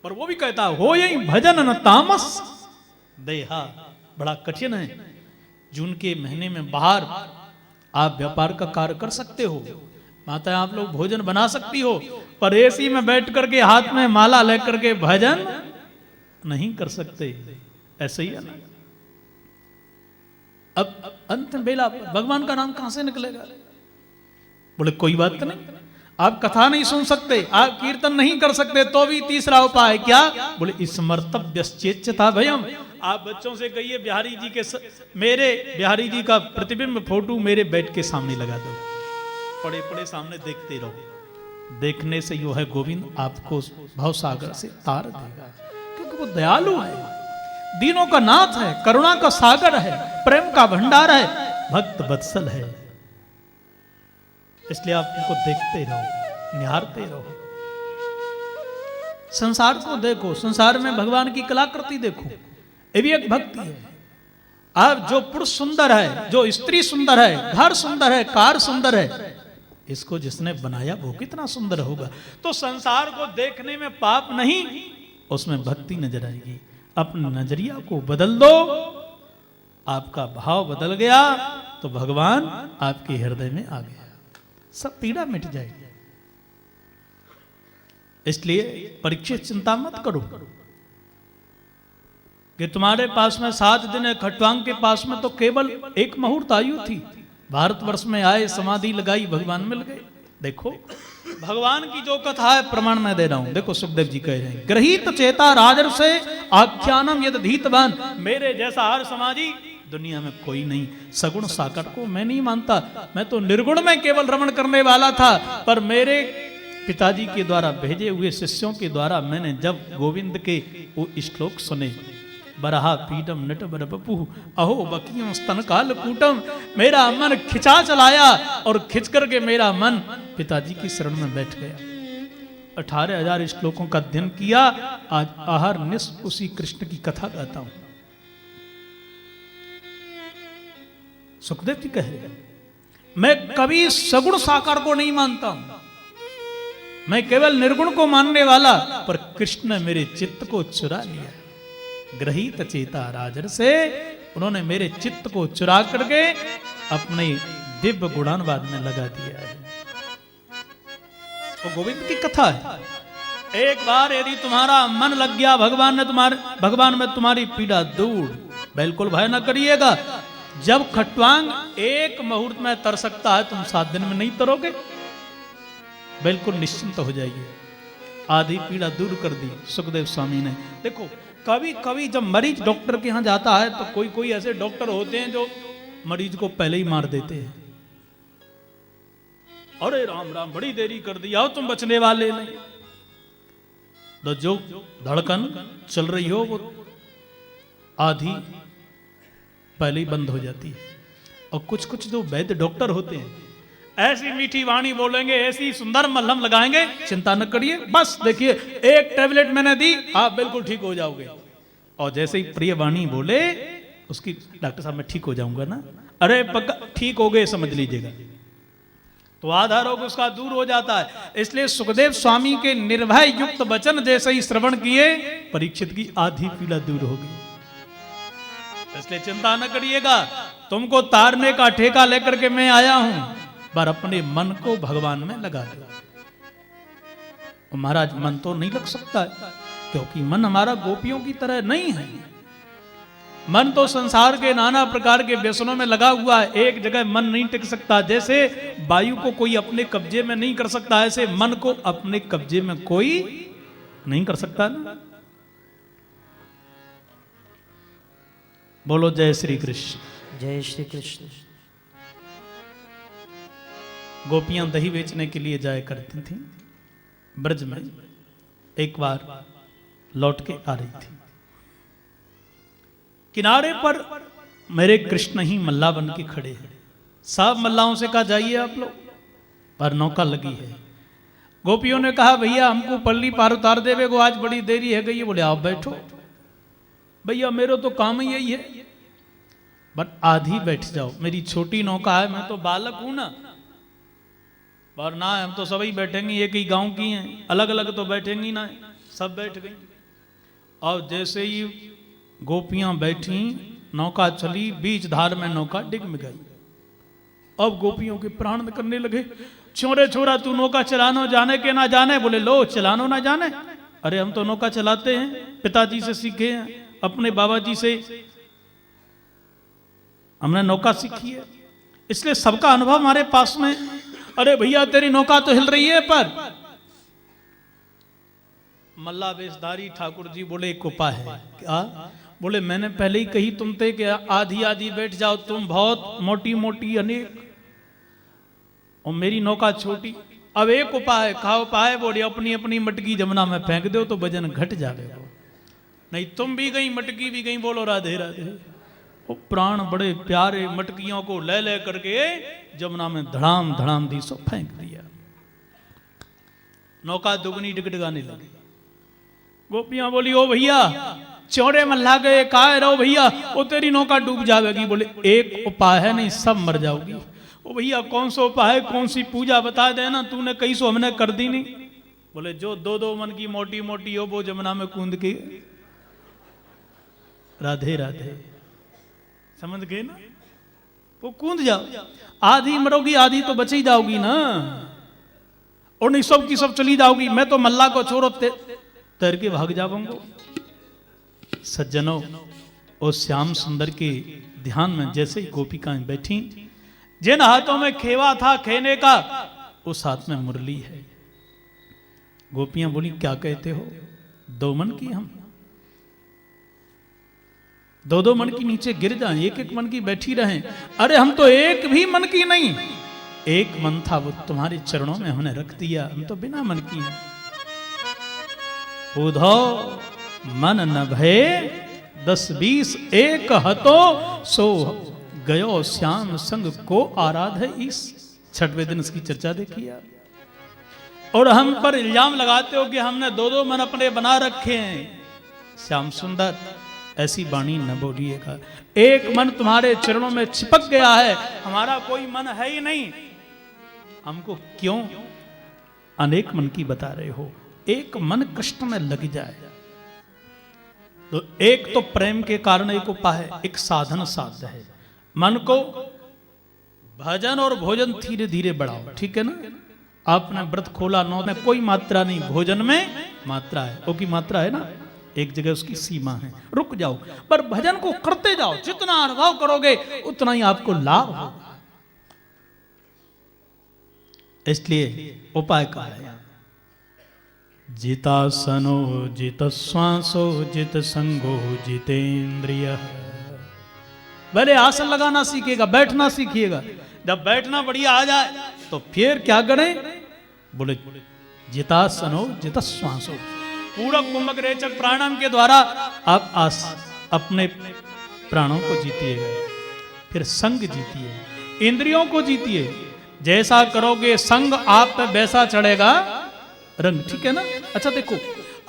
पर वो भी कहता हो यही भजन न तामस देहा। बड़ा कठिन है। जून के महीने में बाहर आप व्यापार का कार्य कर सकते हो, माता आप लोग भोजन बना सकती हो, पर एसी में बैठ करके हाथ में माला लेकर के भजन नहीं कर सकते। ऐसे ही है ना। अब अंत बेला भगवान का नाम कहां से निकलेगा? बोले कोई बात नहीं, आप कथा नहीं सुन सकते, आप कीर्तन नहीं कर सकते, तो भी तीसरा उपाय क्या? बोले स्मर्तव्यश्चेच्छता भयम। आप बच्चों से कहिए बिहारी जी के मेरे बिहारी जी का प्रतिबिंब फोटो मेरे बेड के सामने लगा दो, पड़े पड़े सामने देखते रहो। देखने से यो है गोविंद आपको भव सागर से तार देगा, क्योंकि वो दयालु है, दीनों का नाथ है, करुणा का सागर है, प्रेम का भंडार है, भक्त वत्सल है। इसलिए आप उनको देखते रहो, निहारते रहो। संसार को देखो, संसार में भगवान की कलाकृति देखो, ये भी एक भक्ति है। आप जो पुरुष सुंदर है, जो स्त्री सुंदर है, घर सुंदर है, कार सुंदर है, इसको जिसने बनाया वो कितना सुंदर होगा। तो संसार को देखने में पाप नहीं, उसमें भक्ति नजर आएगी। अपने नजरिया को बदल दो, आपका भाव बदल गया तो भगवान आपके हृदय में आ गया, सब पीड़ा मिट जाएगी। इसलिए परीक्षित चिंता मत करो कि तुम्हारे पास में 7 दिन है, खट्वांग के पास में तो केवल 1 मुहूर्त आयु थी। भारतवर्ष में आए, समाधि लगाई, भगवान मिल गए। देखो भगवान की जो कथा है प्रमाण मैं दे रहा हूं। देखो सुखदेव जी कह रहे हैं, ग्रहित चेता राजर्षे आख्यानम यद धीतवान। मेरे जैसा हर समाजी दुनिया में कोई नहीं। सगुण साकार को मैं नहीं मानता, मैं तो निर्गुण में केवल रमण करने वाला था, पर मेरे पिताजी के द्वारा भेजे हुए शिष्यों के द्वारा मैंने जब गोविंद के वो श्लोक सुने, बरहा पीडम नट बर बपू अहो बकियों स्तन काल कूटम, मेरा मन खिंचा चलाया और खिंच करके मेरा मन पिताजी की शरण में बैठ गया। 18,000 श्लोकों का अध्ययन किया। आज आहार निस उसी कृष्ण की कथा गाता हूं। सुखदेव जी कह रहे हैं, मैं कभी सगुण साकार को नहीं मानता हूं, मैं केवल निर्गुण को मानने वाला, पर कृष्ण ने मेरे चित्त को चुरा लिया। ग्रहित चेता राजर से उन्होंने मेरे चित्त को चुरा करके अपने दिव्य गुणानुवाद में लगा दिया है। वो गोविंद की कथा है। एक बार यदि तुम्हारा मन लग गया, भगवान में तुम्हारी पीड़ा दूर, बिल्कुल भय न करिएगा। जब खट्वांग 1 मुहूर्त में तर सकता है, तुम 7 दिन में नहीं तरोगे? बिल्कुल निश्चिंत हो जाइए। आधी पीड़ा दूर कर दी सुखदेव स्वामी ने। देखो कभी कभी जब मरीज डॉक्टर के यहां जाता है तो कोई कोई ऐसे डॉक्टर होते हैं जो मरीज को पहले ही मार देते हैं। अरे राम राम बड़ी देरी कर दी, आओ तुम बचने वाले नहीं। तो जो धड़कन चल रही हो वो आधी पहले ही बंद हो जाती है। और कुछ कुछ जो वैद्य डॉक्टर होते हैं ऐसी मीठी वाणी बोलेंगे, ऐसी सुंदर मलहम लगाएंगे, चिंता न करिए, बस देखिए 1 टैबलेट मैंने दी, आप बिल्कुल ठीक हो जाओगे। और जैसे ही प्रिय वाणी बोले उसकी, डॉक्टर साहब मैं ठीक हो जाऊंगा ना, अरे पक्का ठीक हो गए समझ लीजिएगा, तो आधा रोग उसका दूर हो जाता है। इसलिए सुखदेव स्वामी के निर्भय युक्त वचन जैसे ही श्रवण किए, परीक्षित की आधी पीड़ा दूर हो गई। इसलिए चिंता न करिएगा, तुमको तारने का ठेका लेकर के मैं आया हूं, पर अपने मन को भगवान में लगा दो। महाराज मन तो नहीं लग सकता है, क्योंकि मन हमारा गोपियों की तरह नहीं है। मन तो संसार के नाना प्रकार के व्यसनों में लगा हुआ है, एक जगह मन नहीं टिक सकता। जैसे वायु को कोई अपने कब्जे में नहीं कर सकता, ऐसे मन को अपने कब्जे में कोई नहीं कर सकता ना। बोलो जय श्री कृष्ण। जय श्री कृष्ण। गोपियां दही बेचने के लिए जाया करती थी ब्रज में। एक बार लौट के आ रही थी, किनारे पर मेरे कृष्ण ही मल्ला बन के खड़े हैं। सब मल्लाओं से कहा जाइए आप लोग, पर नौका लगी है। गोपियों ने कहा भैया हमको पल्ली पार उतार देवे को, आज बड़ी देरी है गई। बोले आप बैठो भैया, मेरा तो काम ही यही है, बट आधी बैठ जाओ, मेरी छोटी नौका है, मैं तो बालक हूं ना, पर ना हम तो सभी बैठेंगे, एक ही गांव की हैं, अलग अलग तो बैठेंगी ना। सब बैठ गई। और जैसे ही गोपियां बैठी, नौका चली, बीच धार में नौका डिग में गई। अब गोपियों के प्राण करने लगे, छोरे छोरा तू नौका चलानो जाने के ना जाने? बोले लो चलानो ना जाने, अरे हम तो नौका चलाते हैं, पिताजी से सीखे हैं, अपने बाबा जी से हमने नौका सीखी है, इसलिए सबका अनुभव हमारे पास में। अरे भैया तेरी नौका तो हिल रही है पर। मल्ला वेशधारी ठाकुर जी बोले एक उपाय है। क्या? बोले मैंने पहले ही कही तुमसे कि आधी आधी बैठ जाओ, तुम बहुत मोटी मोटी अनेक और मेरी नौका छोटी। अब एक उपाय, कहा उपाय? बोले अपनी अपनी मटकी जमुना में फेंक दो तो वजन घट जाएगा। नहीं तुम भी गई, मटकी भी गई, बोलो राधे राधे। वो प्राण बड़े प्यारे मटकियों को ले ले करके जमुना में धड़ाम धड़ाम दी, सो फेंक दिया। नौका दुगनी डिगडगाने लगी। गोपियां बोली ओ भैया चौड़े मल्ला गए, कहा रहो भैया वो तेरी नौका डूब जाएगी। बोले एक उपाय है, नहीं सब मर जाओगी। ओ भैया कौन सा उपाय है, कौन सी पूजा बता देना, तूने कही सो हमने कर दी नहीं। बोले जो दो दो मन की मोटी मोटी हो वो जमुना में कूद के राधे राधे, समझ गए ना? वो कूद जाओ, आधी मरोगी आधी तो बच ही जाओगी ना, और नहीं सब की सब चली जाओगी। मैं तो मल्ला को छोड़ो तैर के भाग जाऊंगा। सज्जनों, उस श्याम सुंदर के ध्यान में जैसे ही गोपिकाएं बैठी, जिन हाथों में खेवा था खेने का, उस हाथ में मुरली है। गोपियां बोली क्या कहते हो, दो मन की हम, दो दो मन की नीचे गिर जाएं, एक एक मन की बैठी रहें। अरे हम तो एक भी मन की नहीं, एक मन था वो तुम्हारे चरणों में हमने रख दिया, हम तो बिना मन की हैं। उधो मन न भय 10-20 एक हतो, सो गयो श्याम संग को आराध। इस 6वें दिन इसकी चर्चा देखिए आप। और हम पर इल्जाम लगाते हो कि हमने दो दो मन अपने बना रखे हैं। श्याम सुंदर ऐसी वाणी न बोलिएगा, एक मन तुम्हारे चरणों में चिपक गया है, हमारा कोई मन है ही नहीं। हमको क्यों अनेक मन की बता रहे हो? एक मन कृष्ण में लग जाए तो एक तो प्रेम के कारण एक उपाय है, एक साधन साध्य है। मन को भजन और भोजन धीरे धीरे बढ़ाओ, ठीक है ना? आपने व्रत खोला, 9 में कोई मात्रा नहीं, भोजन में मात्रा है, वो की मात्रा है ना, एक जगह उसकी सीमा है, रुक जाओ, पर भजन को करते जाओ। जितना अनुभव करोगे उतना ही आपको लाभ होगा। इसलिए उपाय कहा है, जितासनो जित श्वासो जित संगो जितेंद्रिय। पहले आसन लगाना सीखिएगा, बैठना सीखिएगा। जब बैठना बढ़िया आ जाए तो फिर क्या करें? बोले जितासनो जित श्वासो, पूरक कुंभक रेचक प्राणायाम के द्वारा आप अपने प्राणों को जीतिएगा। फिर संग जीतिए, इंद्रियों को जीतिए। जैसा करोगे संग आप पे वैसा चढ़ेगा रंग, ठीक है ना? अच्छा देखो,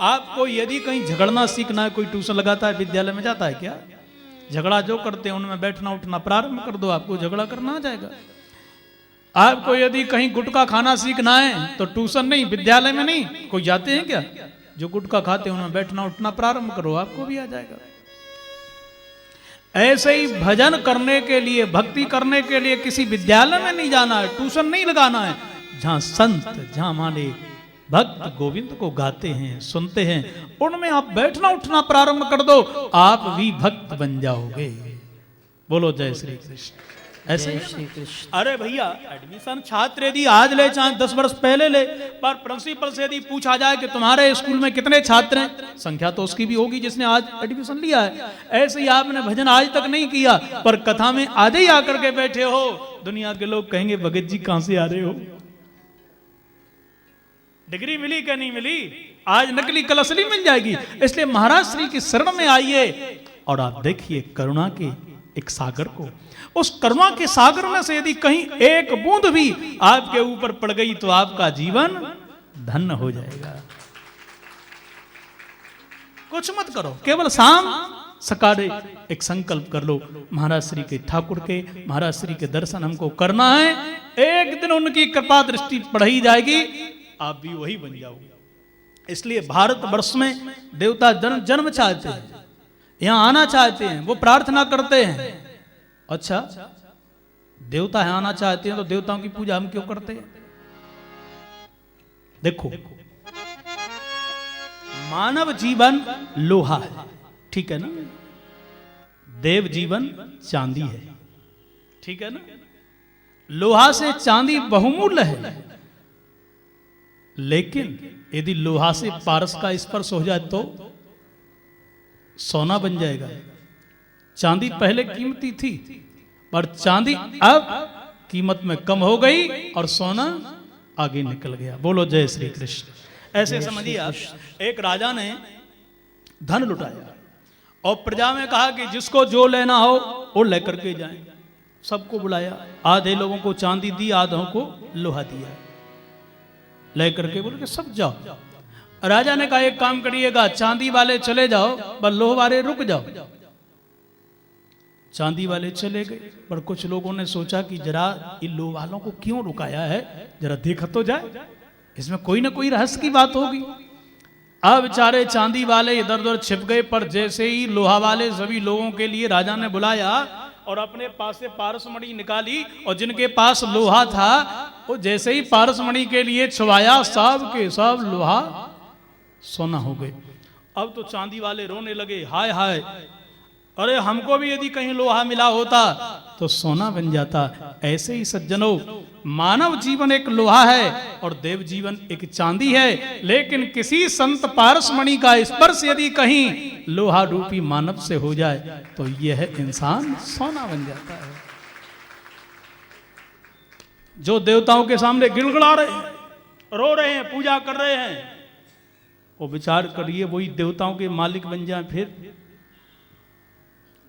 आपको यदि कहीं झगड़ना सीखना है, कोई ट्यूशन लगाता है, विद्यालय में जाता है क्या? झगड़ा जो करते हैं उनमें बैठना उठना प्रारंभ कर दो, आपको झगड़ा करना आ जाएगा। आपको यदि कहीं गुटखा खाना सीखना है तो ट्यूशन नहीं, विद्यालय में नहीं, कोई जाते हैं क्या? जो गुटखा खाते हैं उनमें बैठना उठना प्रारंभ करो, आपको भी आ जाएगा। ऐसे ही भजन करने के लिए, भक्ति करने के लिए किसी विद्यालय में नहीं जाना है, ट्यूशन नहीं लगाना है। जहां संत, जहां माने भक्त गोविंद को गाते हैं, सुनते हैं, उनमें आप बैठना उठना प्रारंभ कर दो, आप भी भक्त बन जाओगे। बोलो जय श्री कृष्ण। ऐसे श्री कृष्ण। अरे भैया एडमिशन छात्र यदि आज ले चाहे 10 वर्ष पहले ले, पर प्रिंसिपल से यदि पूछा जाए कि तुम्हारे स्कूल में कितने छात्र हैं, संख्या तो उसकी भी होगी जिसने आज एडमिशन लिया है। ऐसे ही आपने भजन आज तक नहीं किया, पर कथा में आज ही आकर के बैठे हो, दुनिया के लोग कहेंगे भगत जी कहां से आ रहे हो? डिग्री मिली क्या नहीं मिली? आज नकली कल असली मिल जाएगी। इसलिए महाराज श्री की शरण में आइए और आप देखिए करुणा के एक सागर को। उस करुणा के सागर में से यदि कहीं एक बूंद भी आपके ऊपर पड़ गई तो आपका जीवन धन्य हो जाएगा। कुछ मत करो, केवल शाम सकारे एक संकल्प कर लो, महाराज श्री के ठाकुर के, महाराज श्री के दर्शन हमको करना है। एक दिन उनकी कृपा दृष्टि पड़ ही जाएगी, आप भी वही बन जाओगे। इसलिए भारतवर्ष में देवता जन्म चाहते हैं, यहां आना चाहते हैं, वो प्रार्थना करते हैं। अच्छा, देवता यहां आना चाहते हैं तो देवताओं की पूजा हम क्यों करते हैं? देखो, मानव जीवन लोहा है, ठीक है ना, देव जीवन चांदी है, ठीक है ना। लोहा से चांदी बहुमूल्य है, लेकिन यदि लोहा से पारस का स्पर्श हो जाए तो सोना बन जाएगा। चांदी पहले कीमती थी, पर चांदी अब कीमत में कम हो गई और सोना आगे निकल गया। बोलो जय श्री कृष्ण। ऐसे समझिए आप, एक राजा ने धन लुटाया और प्रजा में कहा कि जिसको जो लेना हो वो लेकर के जाए। सबको बुलाया, आधे लोगों को चांदी दी, आधों को लोहा दिया, लेकर के बोले कि सब जाओ। राजा ने कहा एक काम करिएगा, चांदी वाले चले जाओ पर लोहा वाले रुक जाओ। चांदी वाले चले गए, पर कुछ लोगों ने सोचा कि जरा इन लोहा वालों को क्यों रुकाया है, जरा देखा तो जाए, इसमें कोई ना कोई रहस्य की बात होगी। अब बेचारे चांदी वाले इधर उधर छिप गए, पर जैसे ही लोहा वाले सभी लोगों के लिए राजा ने बुलाया और अपने पास से पारसमणि निकाली, और जिनके पास लोहा था वो जैसे ही पारसमणि के लिए छुआया, सब के सब लोहा सोना हो गए। अब तो चांदी वाले रोने लगे, हाय हाय, अरे हमको भी यदि कहीं लोहा मिला होता तो सोना बन जाता। ऐसे ही सज्जनों, मानव जीवन एक लोहा है और देव जीवन एक चांदी है, लेकिन किसी संत पारसमणि का स्पर्श यदि कहीं लोहा रूपी मानव से हो जाए तो यह इंसान सोना बन जाता है। जो देवताओं के सामने गिड़गिड़ा रहे हैं, रो रहे हैं, पूजा कर रहे हैं, वो विचार करिए वही देवताओं के मालिक बन जाए फिर।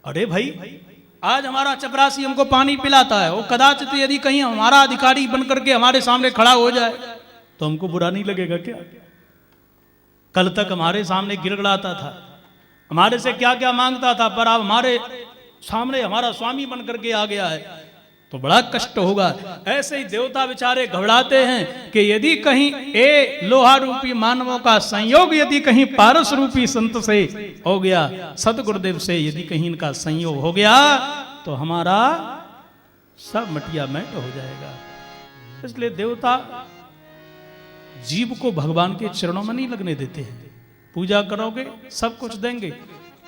अरे भाई, आज हमारा चपरासी हमको पानी पिलाता है, वो कदाचित यदि कहीं हमारा अधिकारी बन करके हमारे सामने खड़ा हो जाए तो हमको बुरा नहीं लगेगा क्या? कल तक हमारे सामने गिड़गिड़ाता था, हमारे से क्या क्या मांगता था, पर अब हमारे सामने हमारा स्वामी बन करके आ गया है तो बड़ा कष्ट होगा। ऐसे ही देवता बेचारे घबराते हैं कि यदि कहीं ए लोहा रूपी मानवों का संयोग यदि कहीं पारस रूपी संत से हो गया, सतगुरुदेव से यदि कहीं इनका संयोग हो गया तो हमारा सब मटिया मैट हो जाएगा। इसलिए देवता जीव को भगवान के चरणों में नहीं लगने देते हैं। पूजा करोगे सब कुछ देंगे,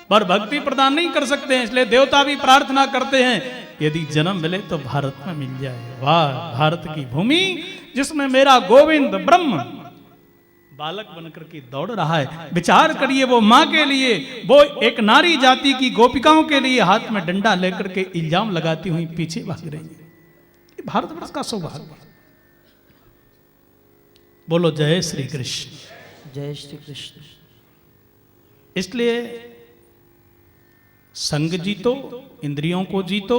पर भक्ति प्रदान नहीं कर सकते हैं। इसलिए देवता भी प्रार्थना करते हैं यदि जन्म मिले तो भारत में मिल जाए। वाह, भारत की भूमि जिसमें मेरा गोविंद ब्रह्म बालक बनकर के दौड़ रहा है। विचार करिए, वो माँ के लिए, वो एक नारी जाति की गोपिकाओं के लिए हाथ में डंडा लेकर के इल्जाम लगाती हुई पीछे भाग रही है। भारतवर्ष का सौभाग्य। बोलो जय श्री कृष्ण। जय श्री कृष्ण। इसलिए संग जीतो, इंद्रियों को जीतो,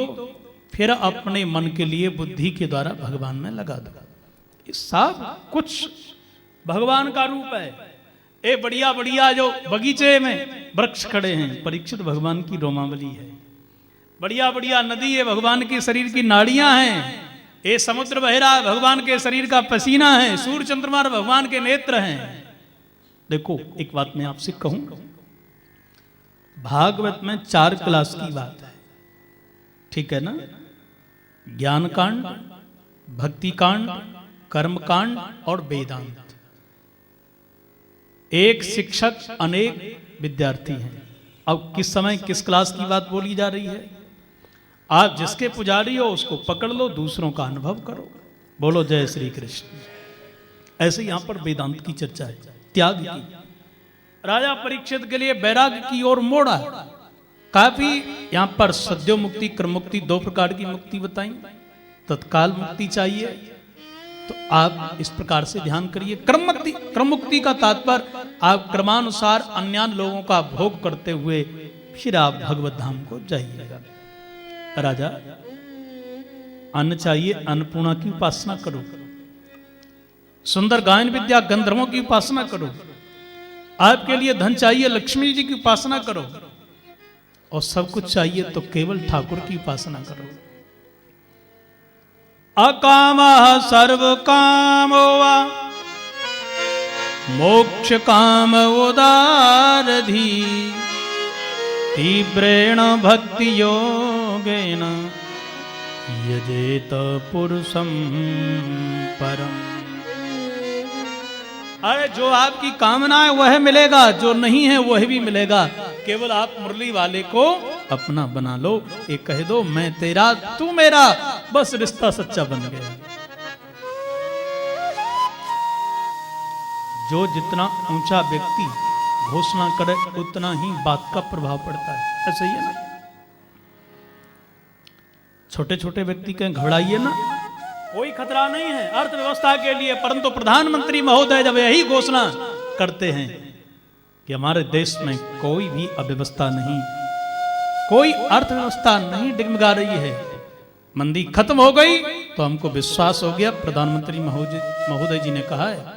फिर अपने मन के लिए बुद्धि के द्वारा भगवान में लगा दो। ये सब कुछ भगवान का रूप है। ये बढ़िया बढ़िया जो बगीचे में वृक्ष खड़े हैं, परीक्षित भगवान की रोमावली है। बढ़िया बढ़िया नदी है, भगवान के शरीर की नाड़ियां हैं। ये समुद्र बह रहा है, भगवान के शरीर का पसीना है। सूर्य चंद्रमा भगवान के नेत्र हैं। देखो, एक बात मैं आपसे कहूं, भागवत में 4 क्लास की बात है, ठीक है ना? ज्ञान कांड, भक्ति कांड, कर्म कांड और वेदांत। एक शिक्षक अनेक विद्यार्थी हैं। अब किस समय किस क्लास की बात बोली जा रही है? आप जिसके पुजारी हो उसको पकड़ लो, दूसरों का अनुभव करो। बोलो जय श्री कृष्ण। ऐसे यहां पर वेदांत की चर्चा है, त्याग की। राजा परीक्षित के लिए वैराग्य की ओर मोड़ा। काफी यहां पर सद्यो मुक्ति, क्रम मुक्ति, 2 प्रकार की मुक्ति बताई। तत्काल मुक्ति चाहिए तो आप इस प्रकार से ध्यान करिए। क्रम मुक्ति का तात्पर्य आप क्रमानुसार अन्य लोगों का भोग करते हुए फिर आप भगवत धाम को जाइएगा। राजा, अन्न चाहिए, अन्नपूर्णा की उपासना करो। सुंदर गायन विद्या, गंधर्वों की उपासना करो। आपके लिए धन चाहिए, लक्ष्मी जी की उपासना करो। और सब कुछ चाहिए तो केवल ठाकुर की उपासना करो। अकामः सर्व कामो वा मोक्ष काम उदारधी तीव्रेण भक्ति योगेन यजेत पुरुषम परम। अरे जो आपकी कामना है वह मिलेगा, जो नहीं है वह भी मिलेगा। केवल आप मुरली वाले को अपना बना लो, एक कह दो मैं तेरा तू मेरा, बस रिश्ता सच्चा बन गया। जो जितना ऊंचा व्यक्ति घोषणा करे उतना ही बात का प्रभाव पड़ता है, ऐसा ही है ना। छोटे छोटे व्यक्ति कहें घबराइए ना, कोई खतरा नहीं है अर्थव्यवस्था के लिए, परंतु प्रधानमंत्री महोदय जब यही घोषणा करते हैं कि हमारे देश में कोई भी अव्यवस्था नहीं, कोई अर्थव्यवस्था नहीं डिगमगा रही है, मंदी खत्म हो गई, तो हमको विश्वास हो गया प्रधानमंत्री महोदय जी ने कहा है,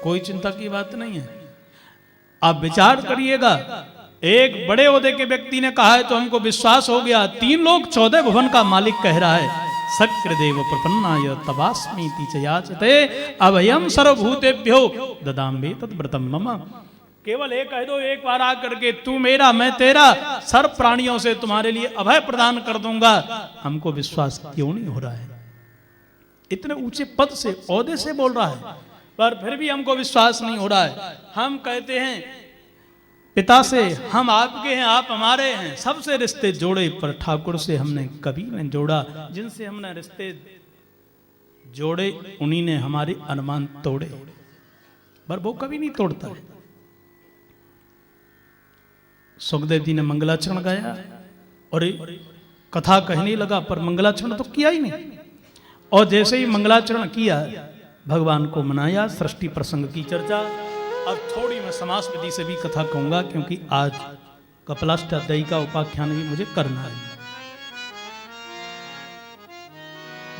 कोई चिंता की बात नहीं है। आप विचार करिएगा, एक बड़े ओहदे के व्यक्ति ने कहा है तो हमको विश्वास हो गया। 3 लोग 14 भुवन का मालिक कह रहा है, सक्र प्रपन्नाय तवास्मीति च याचते अभयम सर्वभूतेभ्यो ददामि तद्व्रतम मम। केवल एक कह दो एक बार आकर के, तू मेरा मैं तेरा, सर्व प्राणियों से तुम्हारे लिए अभय प्रदान कर दूंगा। हमको विश्वास क्यों नहीं हो रहा है? इतने ऊंचे पद से ओहदे से बोल रहा है, पर फिर भी हमको विश्वास नहीं हो रहा है। हम कहते हैं पिता से हम आपके हैं, आप हमारे हैं, सबसे रिश्ते जोड़े, पर ठाकुर से हमने कभी नहीं जोड़ा। जिनसे हमने रिश्ते जोड़े उन्हीं ने हमारे अनुमान तोड़े, पर वो कभी नहीं तोड़ता है। सुखदेव जी ने मंगलाचरण गाया और कथा कहने लगा, पर मंगलाचरण तो किया ही नहीं। और जैसे ही मंगलाचरण किया, भगवान को मनाया, सृष्टि प्रसंग की चर्चा। अब थोड़ी मैं समास विधि से भी कथा कहूंगा, क्योंकि आज कपिलाष्टाध्यायी का उपाख्यान भी मुझे करना है।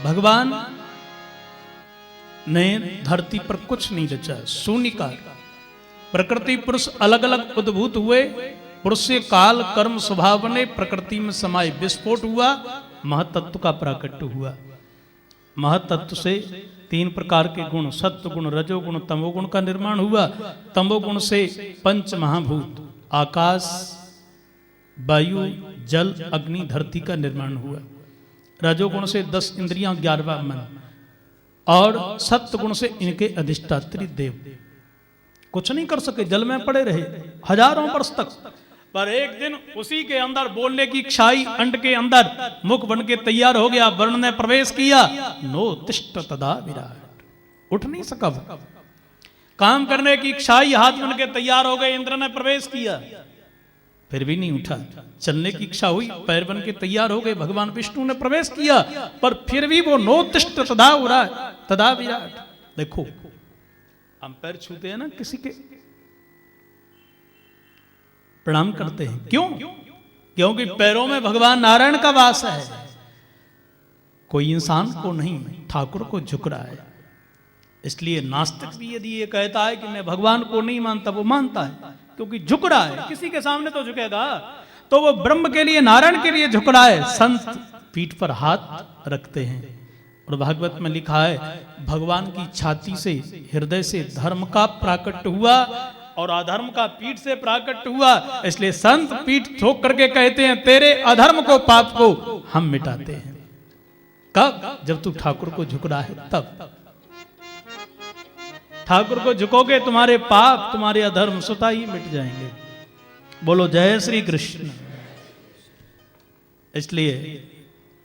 भगवान ने धरती पर कुछ नहीं रचा, शून्यकाल। प्रकृति पुरुष अलग अलग उद्भूत हुए, पुरुष से काल कर्म स्वभाव बने, प्रकृति में समाये, विस्फोट हुआ, महतत्व का प्राकट्य हुआ। महतत्व से 3 प्रकार के गुण, सत्व गुण, रजोगुण, तमोगुण का निर्माण हुआ। तमोगुण से 5 महाभूत आकाश, वायु, जल, अग्नि, धरती का निर्माण हुआ। रजोगुण से 10 इंद्रियां, 11वां मन, और सत्व गुण से इनके अधिष्ठात्री देव कुछ नहीं कर सके, जल में पड़े रहे हजारों वर्ष तक। पर एक दिन उसी के अंदर बोलने की इच्छाई, अंड के अंदर मुख बन के तैयार हो गया, वर्ण ने प्रवेश किया, नो तिष्ठ तदा विराट, उठ नहीं सका। काम करने की इच्छाई, हाथ बन के तैयार हो गए, इंद्र ने प्रवेश किया, फिर भी नहीं उठा। चलने की इच्छा हुई, पैर बन के तैयार हो गए, भगवान विष्णु ने प्रवेश किया, पर फिर भी वो नो तिष्ठ तदा विराट। देखो हम पैर छूते हैं ना, किसी के प्रणाम करते हैं, क्यों? क्योंकि पैरों में भगवान नारायण का वास है। कोई इंसान को नहीं, ठाकुर को झुक रहा है। इसलिए नास्तिक भी यदि ये कहता है कि मैं भगवान को नहीं मानता, वो मानता है, क्योंकि झुक रहा है। किसी के सामने तो झुकेगा, तो वो ब्रह्म के लिए, नारायण के लिए झुक रहा है। संत पीठ पर हाथ रखते हैं, और भागवत में लिखा है, भगवान की छाती से, हृदय से धर्म का प्राकट्य हुआ और अधर्म का पीठ से प्राकट्य हुआ। इसलिए संत पीठ ठोक करके कहते हैं, तेरे अधर्म को, पाप को हम मिटाते हैं। कब? जब तू ठाकुर को झुक रहा है, तब ठाकुर को झुकोगे, तुम्हारे पाप, तुम्हारे अधर्म स्वतः ही मिट जाएंगे। बोलो जय श्री कृष्ण। इसलिए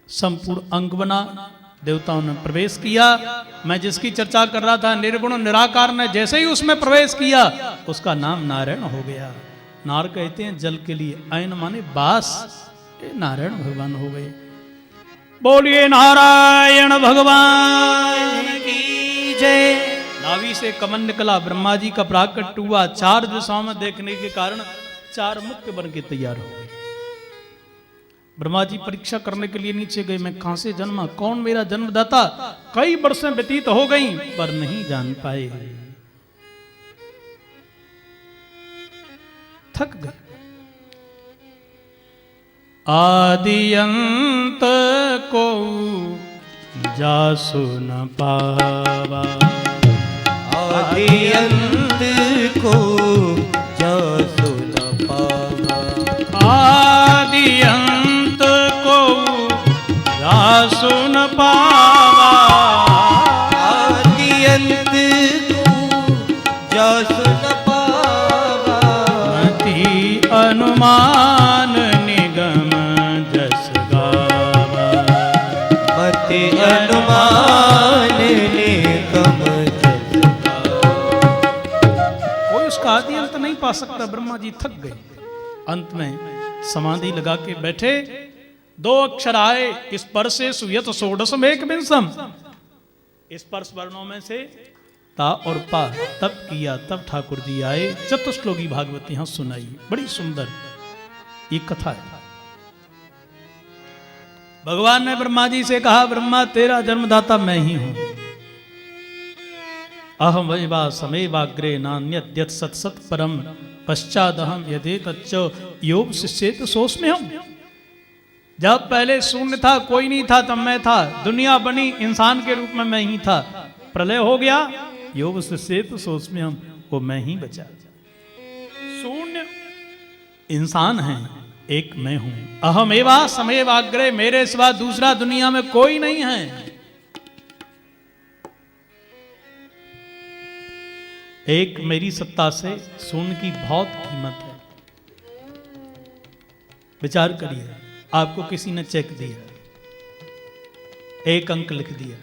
संपूर्ण अंग बना, देवताओं ने प्रवेश किया। मैं जिसकी चर्चा कर रहा था, निर्गुण निराकार ने जैसे ही उसमें प्रवेश किया, उसका नाम नारायण हो गया। नार कहते हैं जल के लिए, ऐन माने बास, ये नारायण भगवान हो गए। बोलिए नारायण भगवान की जय। नाभि से कमल निकला, ब्रह्मा जी का प्राकट्य हुआ, 4 दिशाओं में देखने के कारण 4 मुख बन के तैयार हो गए। ब्रह्मा जी परीक्षा करने के लिए नीचे गए, मैं कहां से जन्मा, कौन मेरा जन्मदाता। कई वर्षें व्यतीत हो गई, पर नहीं जान पाए, थक गए। आदि अंत को जासु न पावा, आदि अंत को जासु न पावा। आदि अंत को जासु न पावा। आदि अंत को जासु न पावा। मति अनुमान निगम जस गावा। मति अनुमान निगम जस गावा। कोई उसका आदि अंत नहीं पा सकता। ब्रह्मा जी थक गए, अंत में समाधि लगा के बैठे। दो अक्षर आए, स्पर्शे सुयत षोडशम एक विंशम। स्पर्श वर्णों में से ता और पा तब किया, तब ठाकुर जी आए। चतुश्लोकी भागवत यहां सुनाई, बड़ी सुंदर ये कथा है। भगवान ने ब्रह्मा जी से कहा, ब्रह्मा तेरा जन्मदाता मैं ही हूं। अहम वैवा समेवाग्रे नान्यद्यत् सत् सत् परम पश्चादहम यदि तच्च योग शिष्येत सोच में हूं। जब पहले शून्य था, कोई नहीं था, तब मैं था। दुनिया बनी इंसान के रूप में मैं ही था। प्रलय हो गया, योग शिष्येत सोच में हम, वो मैं ही बचा। शून्य इंसान है, एक मैं हूं। अहम एवा समेवाग्रे, मेरे सिवा दूसरा दुनिया में कोई नहीं है। एक मेरी सत्ता से शून्य की बहुत कीमत है। विचार करिए, आपको किसी ने चेक दिया, एक अंक लिख दिया,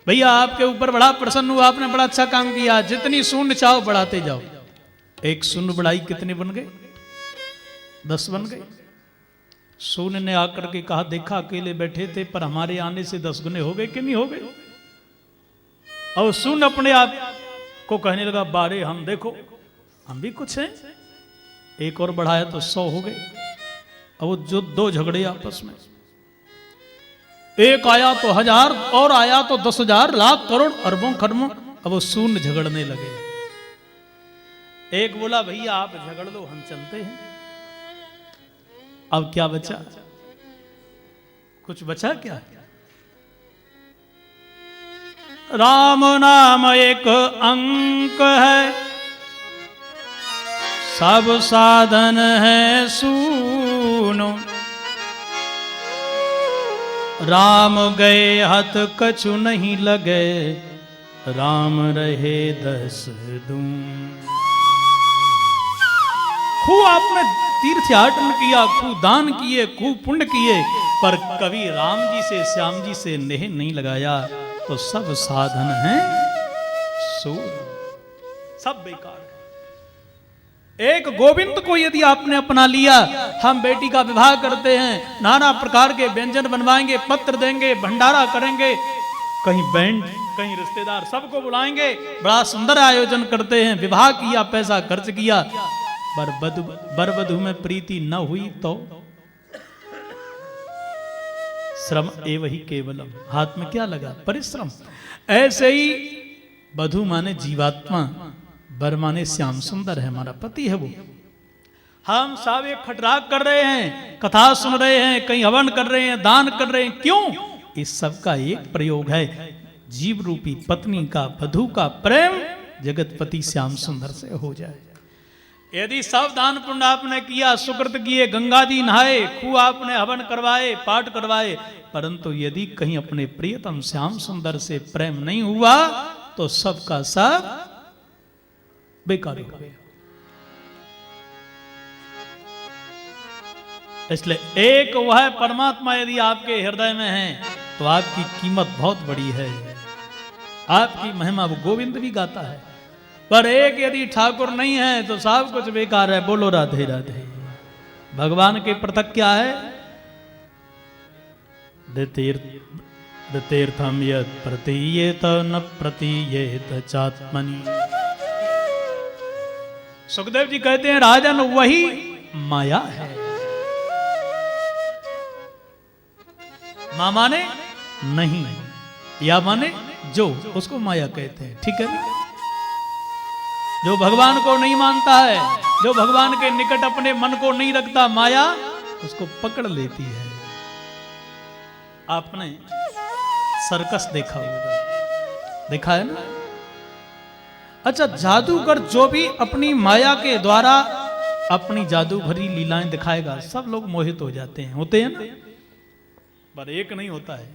भैया आपके ऊपर बड़ा प्रसन्न हुआ, आपने बड़ा अच्छा काम किया, जितनी शून्य चाहो बढ़ाते जाओ। एक शून्य बढ़ाई कितने बन गए? 10 बन गए। शून्य ने आकर के कहा, देखा अकेले बैठे थे पर हमारे आने से 10 गुने हो गए कि नहीं हो गए? और शून्य अपने आप को कहने लगा, बारे हम देखो हम भी कुछ हैं। एक और बढ़ाया तो 100 हो गए। अब वो जो 2 झगड़े आपस में, एक आया तो 1000 और आया तो 10,000 लाख करोड़ अरबों खरबों। अब वो शून्य झगड़ने लगे। एक बोला, भैया आप झगड़ लो, हम चलते हैं। अब क्या बचा? कुछ बचा क्या? राम नाम एक अंक है, सब साधन है सूनो। राम गए हथ कछु नहीं लगे, राम रहे 10 दून। खूब आपने तीर्थयाटन किया, खूब दान किए, खूब पुण्य किए, पर कभी राम जी से श्याम जी से नेह नहीं लगाया, तो सब साधन हैं सूर, सब बेकार है। एक गोविंद को यदि आपने अपना लिया, हम बेटी का विवाह करते हैं, नाना प्रकार के व्यंजन बनवाएंगे, पत्र देंगे, भंडारा करेंगे, कहीं बैंड, कहीं रिश्तेदार, सबको बुलाएंगे, बड़ा सुंदर आयोजन करते हैं, विवाह किया, पैसा खर्च किया, पर वर वधू में प्रीति न हुई तो श्रम एव ही केवलम, हाथ में क्या लगा? परिश्रम। ऐसे ही वधू माने जीवात्मा, वर माने श्याम सुंदर है, हमारा पति है वो। हम सब एक खटराग कर रहे हैं, कथा सुन रहे हैं, कहीं हवन कर रहे हैं, दान कर रहे हैं, क्यों? इस सब का एक प्रयोग है, जीव रूपी पत्नी का, वधू का प्रेम जगतपति श्याम सुंदर से हो जाए। यदि सब दान पुण्य आपने किया, सुकृत किए, गंगा जी नहाए, खूब आपने हवन करवाए, पाठ करवाए, परंतु यदि कहीं अपने प्रियतम श्याम सुंदर से प्रेम नहीं हुआ, तो सब का सब बेकार हो गया। इसलिए एक वह परमात्मा यदि आपके हृदय में है, तो आपकी कीमत बहुत बड़ी है, आपकी महिमा वो गोविंद भी गाता है। पर एक यदि ठाकुर नहीं है तो सब कुछ बेकार है। बोलो राधे राधे। भगवान के पृथक क्या है? तीर्थम यत् प्रतीयेत न प्रतीयेत चात्मनि। सुखदेव जी कहते हैं, राजन वही माया है। मां माने नहीं, या माने जो, उसको माया कहते हैं। ठीक है ना? जो भगवान को नहीं मानता है, जो भगवान के निकट अपने मन को नहीं रखता, माया उसको पकड़ लेती है। आपने सर्कस देखा होगा, देखा है ना? अच्छा, जादूगर जो भी अपनी माया के द्वारा अपनी जादू भरी लीलाएं दिखाएगा, सब लोग मोहित हो जाते हैं, होते हैं ना। पर एक नहीं होता है,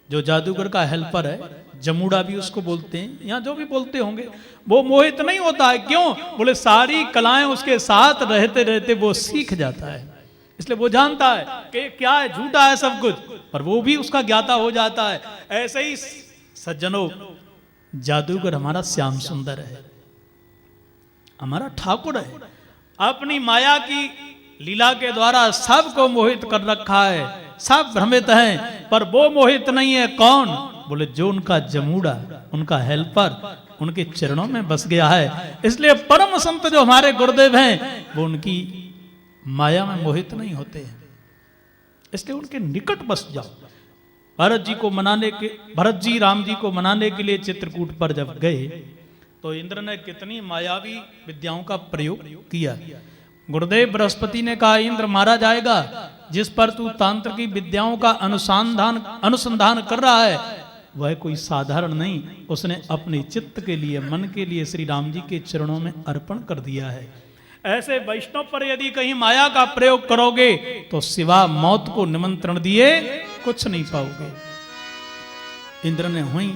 जो जादूगर का हेल्पर है, जमूड़ा भी उसको बोलते हैं, यहाँ जो भी बोलते होंगे, वो मोहित नहीं होता है। क्यों? बोले सारी कलाएं उसके साथ रहते रहते वो सीख जाता है, इसलिए वो जानता है कि क्या है, झूठा है सब कुछ, पर वो भी उसका ज्ञाता हो जाता है। ऐसे ही सज्जनों, जादूगर हमारा श्याम सुंदर है, हमारा ठाकुर है, अपनी माया की लीला के द्वारा सबको मोहित कर रखा है, सब भ्रमित हैं, पर वो मोहित नहीं है। कौन? बोले जो उनका जमूड़ा, उनका हेल्पर उनके चरणों में बस गया है। इसलिए परम संत जो हमारे गुरुदेव हैं, वो उनकी माया में मोहित नहीं होते हैं, इसलिए उनके निकट बस जाओ। भरत जी राम जी को मनाने के लिए चित्रकूट पर जब गए, तो इंद्र ने कितनी मायावी विद्याओं का प्रयोग किया। गुरुदेव बृहस्पति ने कहा, इंद्र मारा जाएगा, जिस पर तू तंत्र की विद्याओं का अनुसंधान कर रहा है, वह कोई साधारण नहीं, उसने अपने चित्त के लिए, मन के लिए श्री राम जी के चरणों में अर्पण कर दिया है। ऐसे वैष्णव पर यदि कहीं माया का प्रयोग करोगे, तो सिवा मौत को निमंत्रण दिए कुछ नहीं पाओगे। इंद्र ने हुई